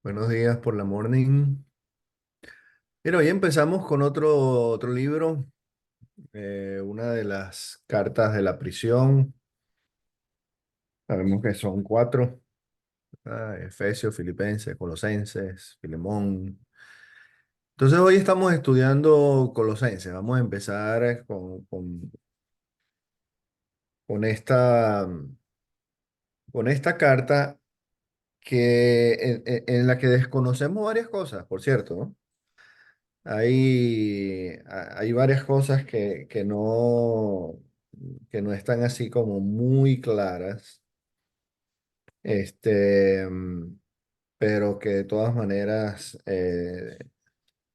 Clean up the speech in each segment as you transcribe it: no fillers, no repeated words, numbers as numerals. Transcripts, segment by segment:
Buenos días por la morning. Pero hoy empezamos con otro libro, una de las cartas de la prisión. Sabemos que son cuatro: Efesios, Filipenses, Colosenses, Filemón. Entonces hoy estamos estudiando Colosenses. Vamos a empezar con con esta carta en la que desconocemos varias cosas, por cierto, ¿no? Hay varias cosas que no están así como muy claras, este, pero que de todas maneras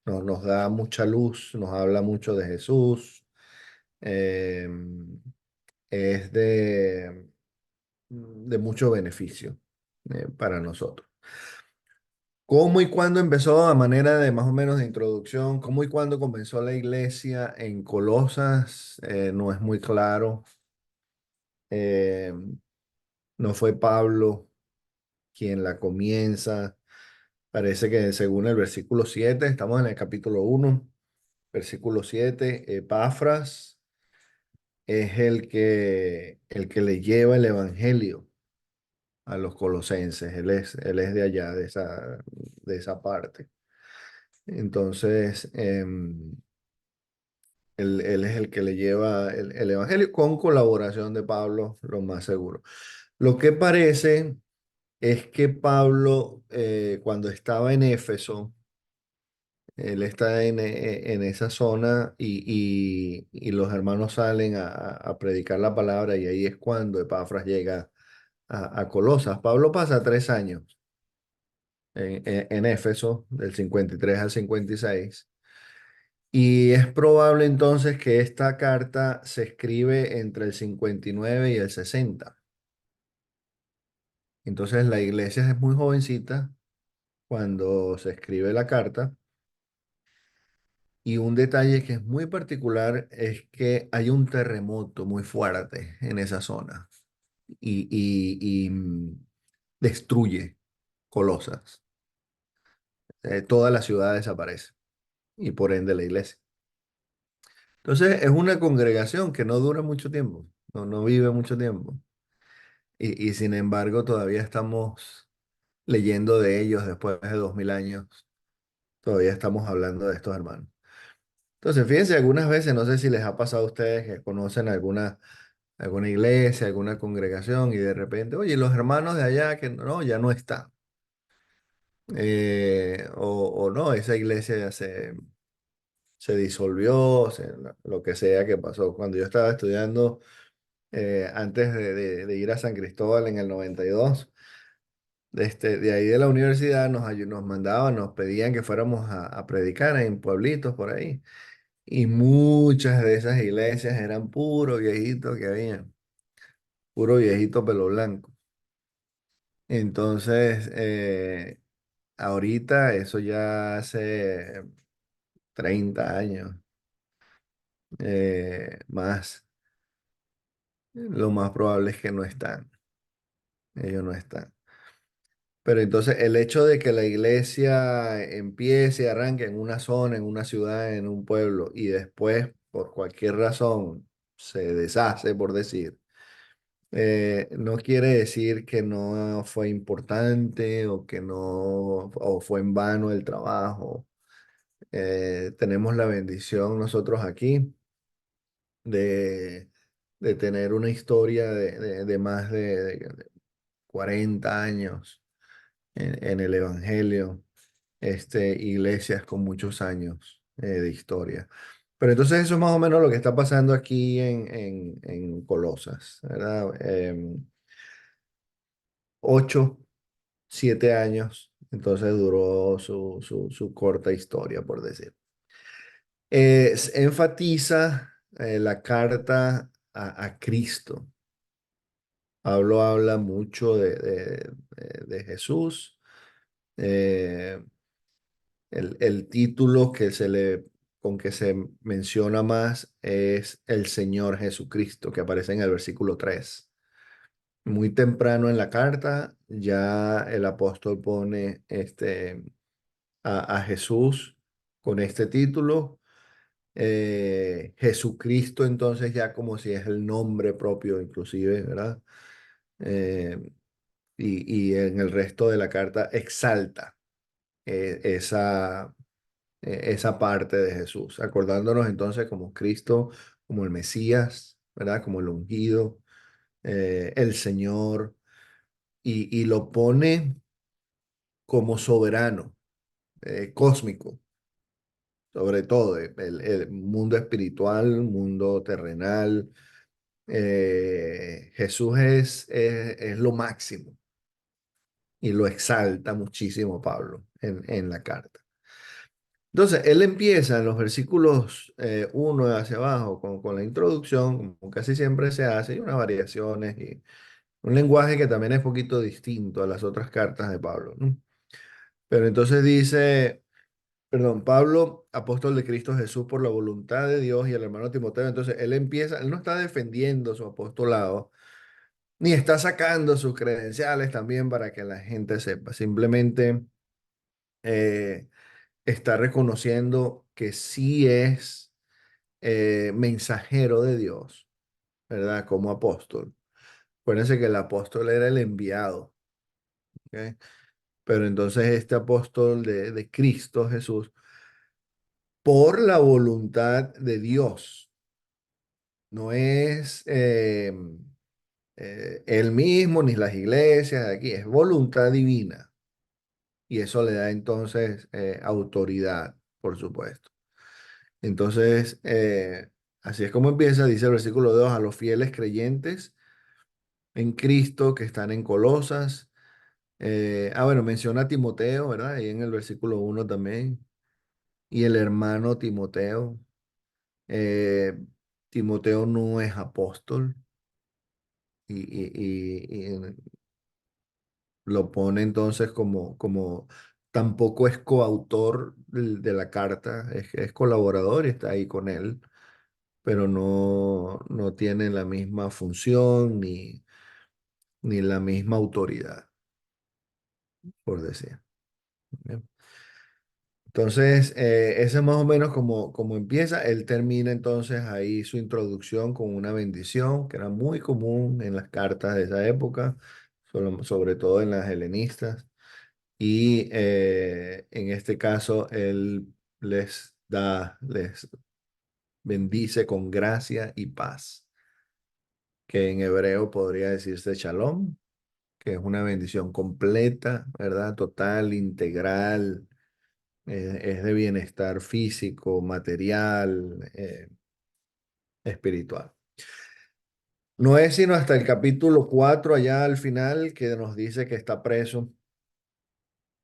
nos da mucha luz, nos habla mucho de Jesús, eh, es de mucho beneficio para nosotros. ¿Cómo y cuándo empezó, a manera de más o menos de introducción, cómo y cuándo comenzó la iglesia en Colosas? No es muy claro. Eh, no fue Pablo quien la comienza. Parece que según el versículo 7, estamos en el capítulo 1, versículo 7, Epafras es el que le lleva el evangelio a los colosenses. Él es de allá, de esa parte. Entonces, él es el que le lleva el evangelio con colaboración de Pablo, lo más seguro. Lo que parece es que Pablo, cuando estaba en Éfeso, él está en esa zona y los hermanos salen a predicar la palabra, y ahí es cuando Epafras llega a Colosas. Pablo pasa 3 años en Éfeso, del 53 al 56. Y es probable entonces que esta carta se escribe entre el 59 y el 60. Entonces la iglesia es muy jovencita cuando se escribe la carta. Y un detalle que es muy particular es que hay un terremoto muy fuerte en esa zona y destruye Colosas. Toda la ciudad desaparece y por ende la iglesia. Entonces es una congregación que no dura mucho tiempo, no vive mucho tiempo. Y sin embargo todavía estamos leyendo de ellos después de 2000 años. Todavía estamos hablando de estos hermanos. Entonces, fíjense, algunas veces, no sé si les ha pasado a ustedes que conocen alguna iglesia, alguna congregación y de repente, oye, los hermanos de allá que no, ya no están. O no, esa iglesia ya se disolvió, lo que sea que pasó. Cuando yo estaba estudiando, antes de ir a San Cristóbal en el 92, de ahí de la universidad nos mandaban, nos pedían que fuéramos a predicar en pueblitos por ahí. Y muchas de esas iglesias eran puro viejito que habían, puro viejito pelo blanco. Entonces, ahorita eso ya hace 30 años, más. Lo más probable es que no están, ellos no están. Pero entonces el hecho de que la iglesia empiece, arranque en una zona, en una ciudad, en un pueblo, y después, por cualquier razón, se deshace, por decir, no quiere decir que no fue importante o que no, o fue en vano el trabajo. Tenemos la bendición nosotros aquí de, de tener una historia de más de 40 años en el Evangelio, iglesias con muchos años de historia. Pero entonces eso es más o menos lo que está pasando aquí en Colosas, ¿verdad? 8, 7 años, entonces duró su corta historia, por decir. Enfatiza la carta a Cristo. Pablo habla mucho de Jesús. Eh, el título con que se menciona más es el Señor Jesucristo, que aparece en el versículo 3. muy temprano en la carta, ya el apóstol pone a Jesús con este título. Jesucristo entonces ya como si es el nombre propio inclusive, ¿verdad? Eh, y en el resto de la carta exalta esa parte de Jesús, acordándonos entonces como Cristo, como el Mesías, ¿verdad? Como el ungido, el Señor, y lo pone como soberano, cósmico, sobre todo, el mundo espiritual, mundo terrenal. Jesús es lo máximo y lo exalta muchísimo Pablo en la carta. Entonces, él empieza en los versículos 1 hacia abajo con la introducción, como casi siempre se hace, y unas variaciones y un lenguaje que también es poquito distinto a las otras cartas de Pablo, ¿no? Pero entonces dice, perdón, Pablo, apóstol de Cristo Jesús por la voluntad de Dios y el hermano Timoteo, entonces él empieza, él no está defendiendo su apostolado, ni está sacando sus credenciales también para que la gente sepa, simplemente eh, está reconociendo que sí es mensajero de Dios, ¿verdad? Como apóstol. Acuérdense que el apóstol era el enviado, ¿ok? Pero entonces este apóstol de Cristo Jesús, por la voluntad de Dios, no es él mismo ni las iglesias de aquí, es voluntad divina. Y eso le da entonces autoridad, por supuesto. Entonces, así es como empieza, dice el versículo 2 a los fieles creyentes en Cristo que están en Colosas. Bueno, menciona a Timoteo, ¿verdad? Ahí en el versículo 1 también. Y el hermano Timoteo. Eh, Timoteo no es apóstol y lo pone entonces como tampoco es coautor de la carta, es colaborador y está ahí con él, pero no tiene la misma función ni la misma autoridad, por decir. ¿Bien? Entonces, ese es más o menos como empieza. Él termina entonces ahí su introducción con una bendición que era muy común en las cartas de esa época, sobre todo en las helenistas. Y en este caso, él les bendice con gracia y paz, que en hebreo podría decirse shalom, que es una bendición completa, ¿verdad? Total, integral, es de bienestar físico, material, espiritual. No es sino hasta el capítulo 4 allá al final que nos dice que está preso.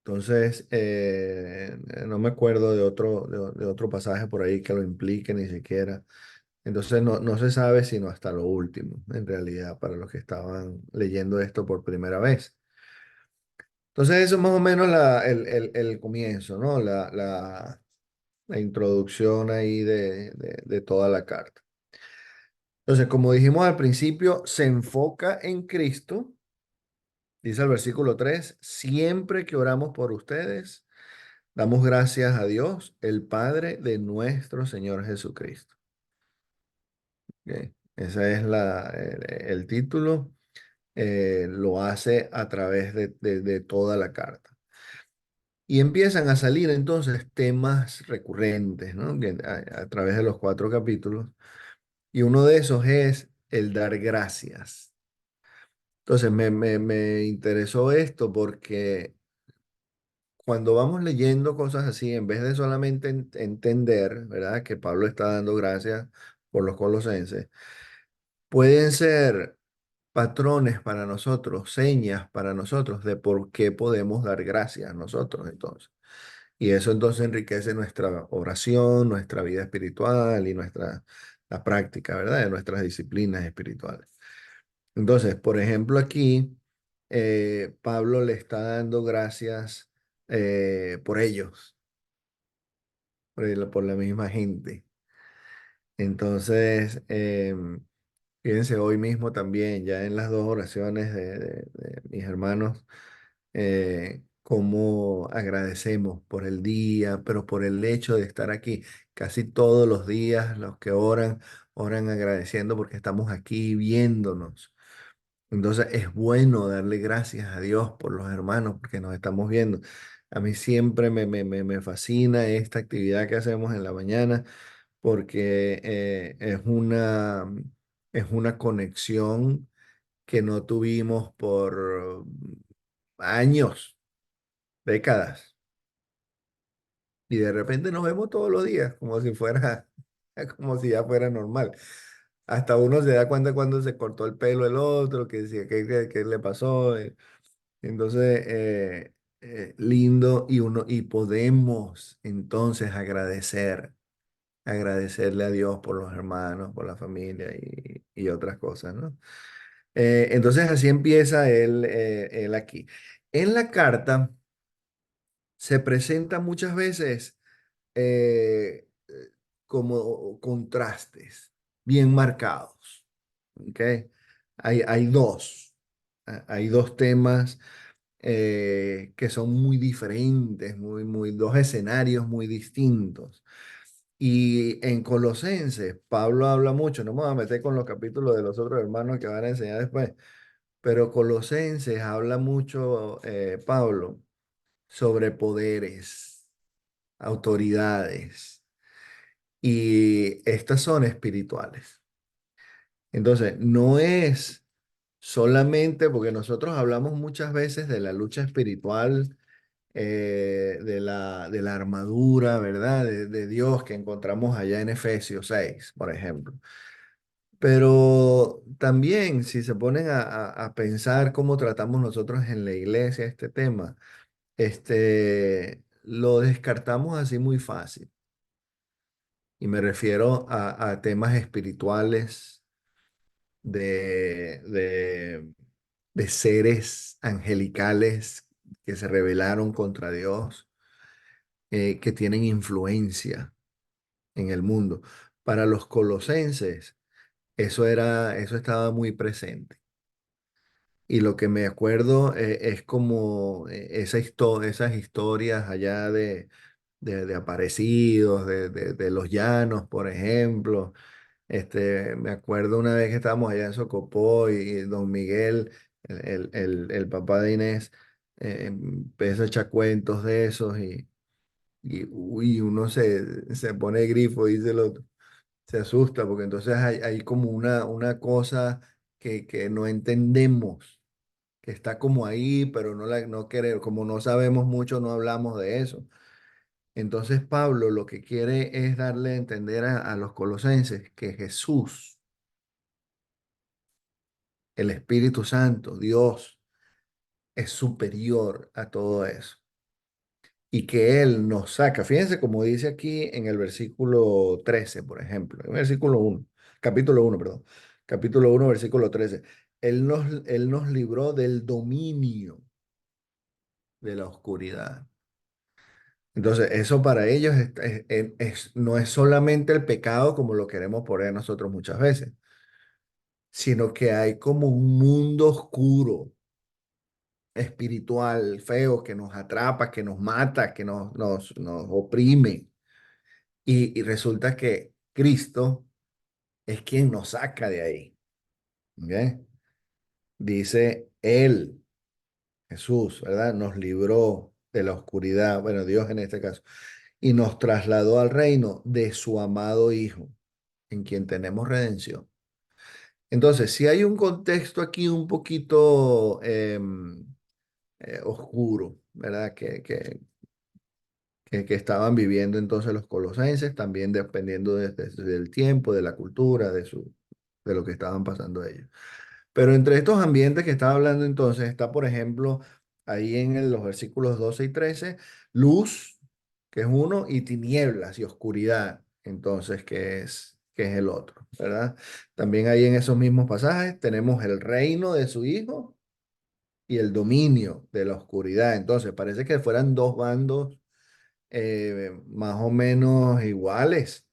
Entonces, no me acuerdo de otro pasaje por ahí que lo implique ni siquiera. Entonces, no se sabe sino hasta lo último, en realidad, para los que estaban leyendo esto por primera vez. Entonces, eso es más o menos el comienzo, ¿no? La introducción ahí de toda la carta. Entonces, como dijimos al principio, se enfoca en Cristo, dice el versículo 3 siempre que oramos por ustedes, damos gracias a Dios, el Padre de nuestro Señor Jesucristo. Ok, ese es el título. Lo hace a través de toda la carta. Y empiezan a salir entonces temas recurrentes, ¿no? Que a través de los 4 capítulos. Y uno de esos es el dar gracias. Entonces me interesó esto porque cuando vamos leyendo cosas así, en vez de solamente entender, ¿verdad? Que Pablo está dando gracias por los colosenses, pueden ser patrones para nosotros, señas para nosotros de por qué podemos dar gracias nosotros entonces. Y eso entonces enriquece nuestra oración, nuestra vida espiritual y la práctica, ¿verdad? De nuestras disciplinas espirituales. Entonces, por ejemplo, aquí Pablo le está dando gracias por ellos, por la misma gente. Entonces, Fíjense, hoy mismo también, ya en las dos oraciones de mis hermanos, cómo agradecemos por el día, pero por el hecho de estar aquí. Casi todos los días los que oran, oran agradeciendo porque estamos aquí viéndonos. Entonces es bueno darle gracias a Dios por los hermanos porque nos estamos viendo. A mí siempre me fascina esta actividad que hacemos en la mañana porque es una conexión que no tuvimos por años, décadas. Y de repente nos vemos todos los días, como si fuera, como si ya fuera normal. Hasta uno se da cuenta cuando se cortó el pelo el otro, que decía, ¿qué le pasó? Entonces, lindo y podemos entonces agradecerle a Dios por los hermanos, por la familia y otras cosas, ¿no? Entonces así empieza él aquí. En la carta se presenta muchas veces como contrastes bien marcados, ¿ok? Hay dos, hay dos temas que son muy diferentes, dos escenarios muy distintos. Y en Colosenses, Pablo habla mucho, no me voy a meter con los capítulos de los otros hermanos que van a enseñar después, pero Colosenses habla mucho, Pablo, sobre poderes, autoridades, y estas son espirituales. Entonces, no es solamente porque nosotros hablamos muchas veces de la lucha espiritual, de la armadura, ¿verdad? De Dios que encontramos allá en Efesios 6, por ejemplo. Pero también, si se ponen a pensar cómo tratamos nosotros en la iglesia este tema, lo descartamos así muy fácil. Y me refiero a temas espirituales de, de seres angelicales que se rebelaron contra Dios, que tienen influencia en el mundo. Para los colosenses, eso estaba muy presente. Y lo que me acuerdo es como esas historias allá de aparecidos, de los llanos, por ejemplo. Me acuerdo una vez que estábamos allá en Socopó y don Miguel, el papá de Inés, empezó a echar cuentos de esos y uy, uno se pone grifo, dice el otro, se asusta porque entonces hay como una cosa que no entendemos que está como ahí, pero no queremos, como no sabemos mucho, no hablamos de eso. Entonces Pablo lo que quiere es darle a entender a los colosenses que Jesús, el Espíritu Santo, Dios, es superior a todo eso. Y que Él nos saca, fíjense como dice aquí en el versículo 13, por ejemplo, en el versículo uno, capítulo uno, perdón, capítulo uno, versículo 13. Él nos libró del dominio de la oscuridad. Entonces, eso para ellos no es solamente el pecado como lo queremos poner nosotros muchas veces, sino que hay como un mundo oscuro, espiritual, feo, que nos atrapa, que nos mata, que nos oprime. Y resulta que Cristo es quien nos saca de ahí. ¿Ok? Dice Él, Jesús, ¿verdad? Nos libró de la oscuridad, bueno, Dios en este caso, y nos trasladó al reino de su amado Hijo, en quien tenemos redención. Entonces, si hay un contexto aquí un poquito oscuro, ¿verdad? Que estaban viviendo entonces los colosenses, también dependiendo del tiempo, de la cultura, de lo que estaban pasando ellos. Pero entre estos ambientes que estaba hablando entonces está, por ejemplo, ahí en los versículos 12 y 13 luz, que es uno, y tinieblas y oscuridad, entonces, que es el otro, ¿verdad? También ahí en esos mismos pasajes tenemos el reino de su Hijo y el dominio de la oscuridad. Entonces, parece que fueran dos bandos más o menos iguales,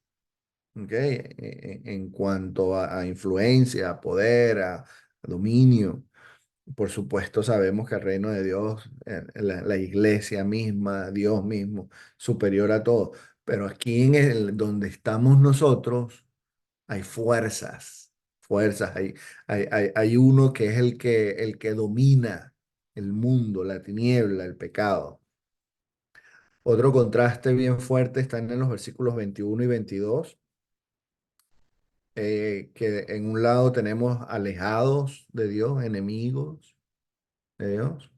¿ok? En cuanto a influencia, a poder, a dominio. Por supuesto, sabemos que el reino de Dios, la iglesia misma, Dios mismo, superior a todo. Pero aquí donde estamos nosotros, hay fuerzas, fuerzas. Hay uno que es el que domina el mundo, la tiniebla, el pecado. Otro contraste bien fuerte está en los versículos 21 y 22, que en un lado tenemos alejados de Dios, enemigos de Dios.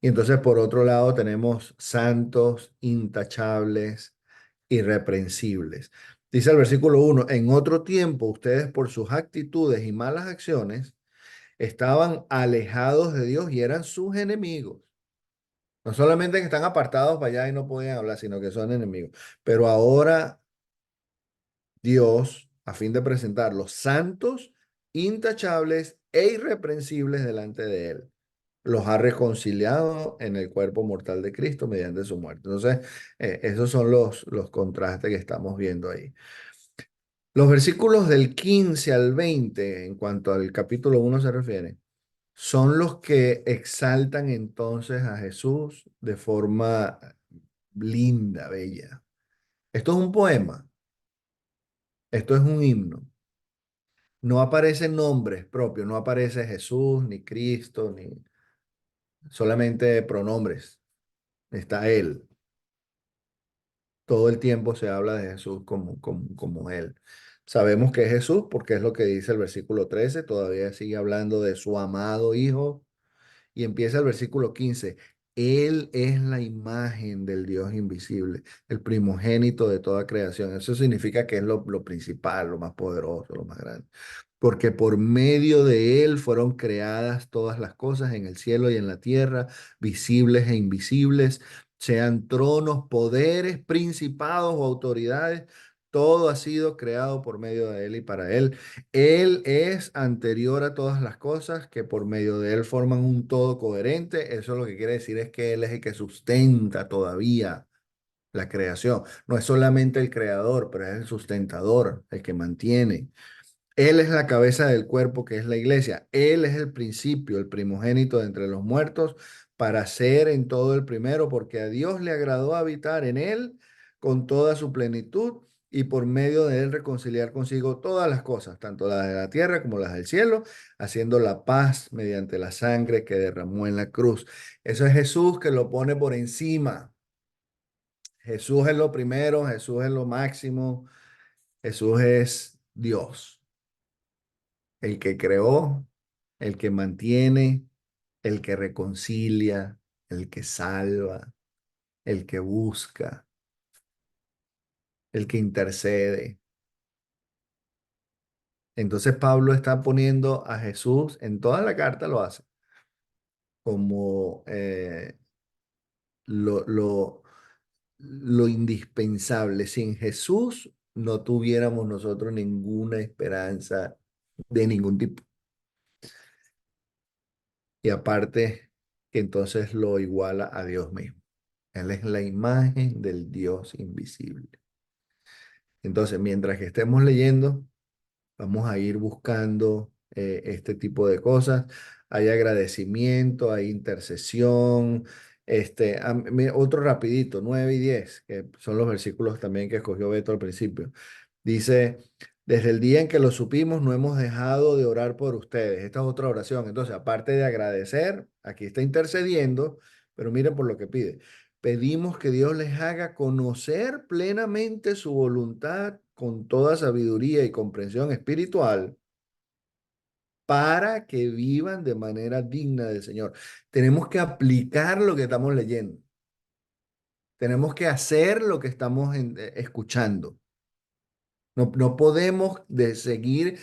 Y entonces por otro lado tenemos santos, intachables, irreprensibles. Dice el versículo 1: en otro tiempo ustedes por sus actitudes y malas acciones estaban alejados de Dios y eran sus enemigos. No solamente que están apartados para allá y no podían hablar, sino que son enemigos. Pero ahora Dios, a fin de presentarlos santos, intachables e irreprensibles delante de Él, los ha reconciliado en el cuerpo mortal de Cristo mediante su muerte. Entonces, esos son los contrastes que estamos viendo ahí. Los versículos del 15 al 20, en cuanto al capítulo 1 se refiere, son los que exaltan entonces a Jesús de forma linda, bella. Esto es un poema, esto es un himno. No aparecen nombres propios, no aparece Jesús, ni Cristo, ni solamente pronombres. Está Él. Todo el tiempo se habla de Jesús como Él. Sabemos que es Jesús porque es lo que dice el versículo 13. Todavía sigue hablando de su amado Hijo. Y empieza el versículo 15. Él es la imagen del Dios invisible, el primogénito de toda creación. Eso significa que es lo principal, lo más poderoso, lo más grande. Porque por medio de Él fueron creadas todas las cosas en el cielo y en la tierra, visibles e invisibles, sean tronos, poderes, principados o autoridades. Todo ha sido creado por medio de Él y para Él. Él es anterior a todas las cosas que por medio de Él forman un todo coherente. Eso lo que quiere decir es que Él es el que sustenta todavía la creación. No es solamente el creador, pero es el sustentador, el que mantiene. Él es la cabeza del cuerpo que es la iglesia. Él es el principio, el primogénito de entre los muertos, para ser en todo el primero, porque a Dios le agradó habitar en él con toda su plenitud y por medio de él reconciliar consigo todas las cosas, tanto las de la tierra como las del cielo, haciendo la paz mediante la sangre que derramó en la cruz. Eso es Jesús que lo pone por encima. Jesús es lo primero, Jesús es lo máximo, Jesús es Dios, el que creó, el que mantiene, el que reconcilia, el que salva, el que busca, el que intercede. Entonces Pablo está poniendo a Jesús, en toda la carta lo hace, como lo, lo, lo indispensable. Sin Jesús no tuviéramos nosotros ninguna esperanza de ningún tipo. Y aparte, que entonces lo iguala a Dios mismo. Él es la imagen del Dios invisible. Entonces, mientras que estemos leyendo, vamos a ir buscando este tipo de cosas. Hay agradecimiento, hay intercesión. Otro rapidito, 9 y 10, que son los versículos también que escogió Beto al principio. Dice, desde el día en que lo supimos, no hemos dejado de orar por ustedes. Esta es otra oración. Entonces, aparte de agradecer, aquí está intercediendo, pero miren por lo que pide. Pedimos que Dios les haga conocer plenamente su voluntad con toda sabiduría y comprensión espiritual para que vivan de manera digna del Señor. Tenemos que aplicar lo que estamos leyendo. Tenemos que hacer lo que estamos escuchando. No podemos seguir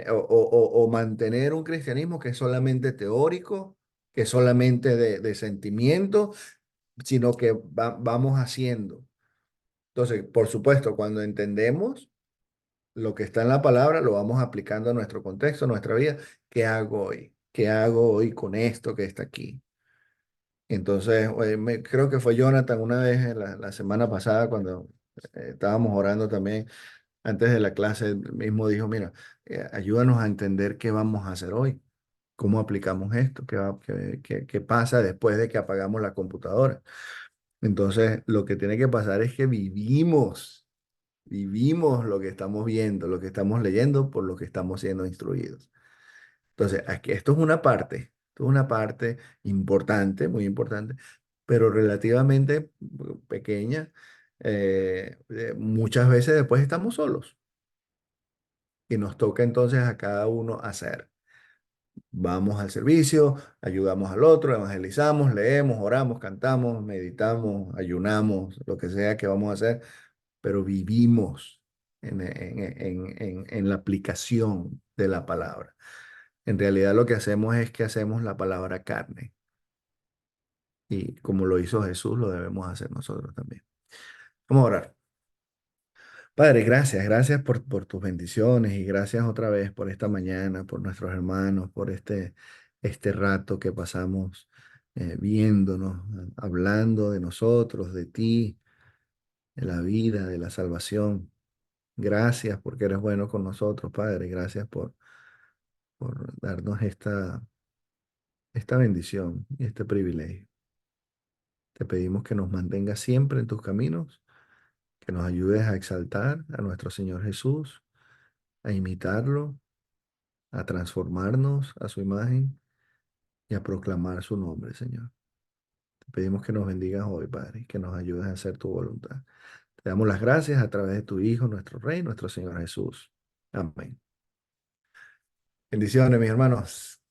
o mantener un cristianismo que es solamente teórico, que es solamente de sentimiento, sino que vamos haciendo. Entonces, por supuesto, cuando entendemos lo que está en la palabra, lo vamos aplicando a nuestro contexto, a nuestra vida. ¿Qué hago hoy? ¿Qué hago hoy con esto que está aquí? Entonces, creo que fue Jonathan una vez la semana pasada cuando estábamos orando también. Antes de la clase, él mismo dijo, mira, ayúdanos a entender qué vamos a hacer hoy, cómo aplicamos esto, qué pasa después de que apagamos la computadora. Entonces, lo que tiene que pasar es que vivimos lo que estamos viendo, lo que estamos leyendo, por lo que estamos siendo instruidos. Entonces, aquí, esto es una parte importante, muy importante, pero relativamente pequeña. Muchas veces después estamos solos y nos toca entonces a cada uno hacer. Vamos al servicio, ayudamos al otro, evangelizamos, leemos, oramos, cantamos, meditamos, ayunamos, lo que sea que vamos a hacer, pero vivimos en la aplicación de la palabra. En realidad lo que hacemos es que hacemos la palabra carne y como lo hizo Jesús, lo debemos hacer nosotros también. Vamos a orar. Padre, gracias, gracias por tus bendiciones y gracias otra vez por esta mañana, por nuestros hermanos, por este rato que pasamos viéndonos, hablando de nosotros, de ti, de la vida, de la salvación. Gracias porque eres bueno con nosotros, Padre. Gracias por darnos esta bendición y este privilegio. Te pedimos que nos mantengas siempre en tus caminos, que nos ayudes a exaltar a nuestro Señor Jesús, a imitarlo, a transformarnos a su imagen y a proclamar su nombre, Señor. Te pedimos que nos bendigas hoy, Padre, y que nos ayudes a hacer tu voluntad. Te damos las gracias a través de tu Hijo, nuestro Rey, nuestro Señor Jesús. Amén. Bendiciones, mis hermanos.